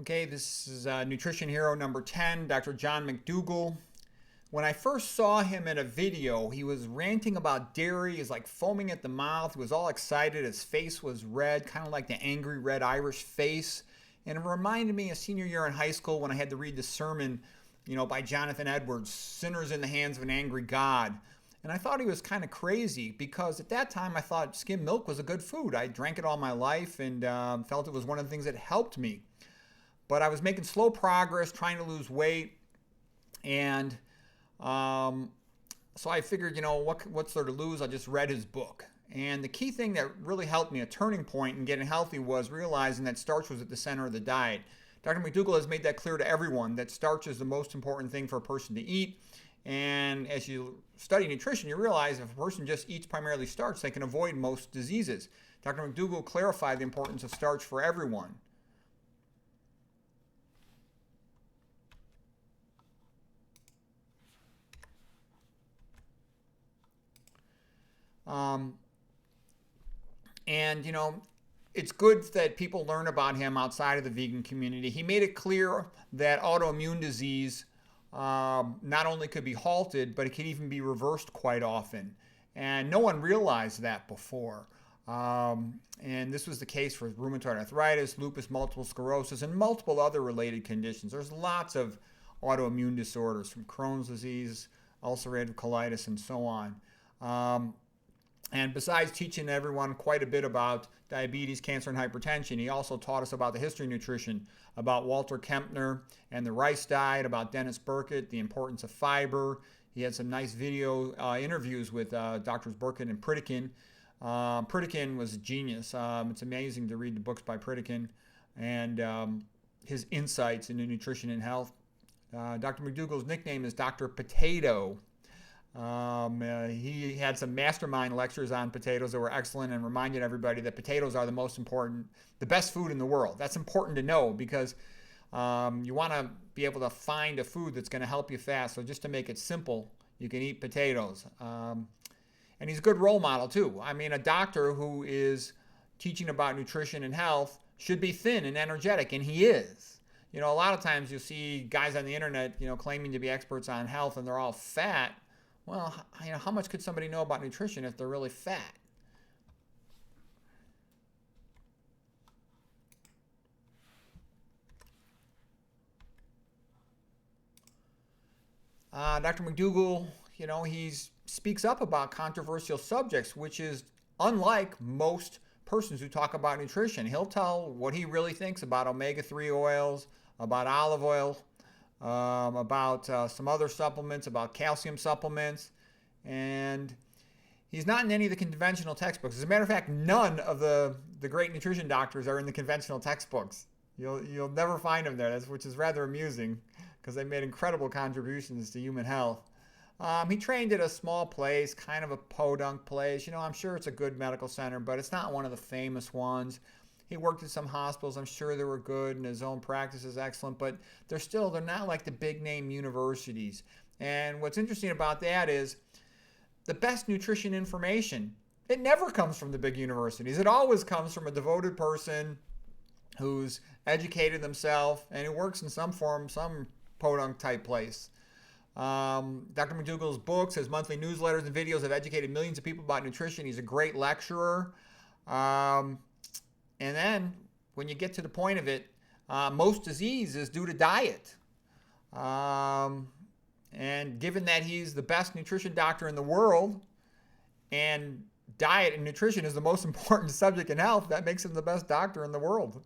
Okay, this is Nutrition Hero number 10, Dr. John McDougall. When I first saw him in a video, he was ranting about dairy. He was like foaming at the mouth. He was all excited. His face was red, kind of like the angry red Irish face. And it reminded me of senior year in high school when I had to read the sermon, by Jonathan Edwards, Sinners in the Hands of an Angry God. And I thought he was kind of crazy because at that time I thought skim milk was a good food. I drank it all my life and felt it was one of the things that helped me. But I was making slow progress, trying to lose weight, and so I figured, what's there to lose? I just read his book. And the key thing that really helped me, a turning point in getting healthy, was realizing that starch was at the center of the diet. Dr. McDougall has made that clear to everyone, that starch is the most important thing for a person to eat. And as you study nutrition, you realize if a person just eats primarily starch, they can avoid most diseases. Dr. McDougall clarified the importance of starch for everyone. It's good that people learn about him outside of the vegan community. He made it clear that autoimmune disease not only could be halted, but it could even be reversed quite often. And no one realized that before. And this was the case for rheumatoid arthritis, lupus, multiple sclerosis, and multiple other related conditions. There's lots of autoimmune disorders, from Crohn's disease, ulcerative colitis, and so on. And besides teaching everyone quite a bit about diabetes, cancer, and hypertension, he also taught us about the history of nutrition, about Walter Kempner and the rice diet, about Dennis Burkitt, the importance of fiber. He had some nice video interviews with Drs. Burkitt and Pritikin. Pritikin was a genius. It's amazing to read the books by Pritikin and his insights into nutrition and health. Dr. McDougall's nickname is Dr. Potato. He had some mastermind lectures on potatoes that were excellent and reminded everybody that potatoes are the best food in the world. That's important to know because you want to be able to find a food that's going to help you fast. So just to make it simple, you can eat potatoes. And he's a good role model too. I mean, a doctor who is teaching about nutrition and health should be thin and energetic, and he is. A lot of times you'll see guys on the internet, claiming to be experts on health and they're all fat. Well, how much could somebody know about nutrition if they're really fat? Dr. McDougall, he speaks up about controversial subjects, which is unlike most persons who talk about nutrition. He'll tell what he really thinks about omega-3 oils, about olive oil, about some other supplements, about calcium supplements, and he's not in any of the conventional textbooks. As a matter of fact, none of the great nutrition doctors are in the conventional textbooks. You'll never find them there, which is rather amusing because they made incredible contributions to human health. He trained at a small place, kind of a podunk place. I'm sure it's a good medical center, but it's not one of the famous ones. He worked at some hospitals. I'm sure they were good, and his own practice is excellent, but they're not like the big name universities. And what's interesting about that is the best nutrition information, it never comes from the big universities. It always comes from a devoted person who's educated themselves and who works in some form, some podunk type place. Dr. McDougall's books, his monthly newsletters and videos have educated millions of people about nutrition. He's a great lecturer. And then when you get to the point of it, most disease is due to diet. And given that he's the best nutrition doctor in the world, and diet and nutrition is the most important subject in health, that makes him the best doctor in the world.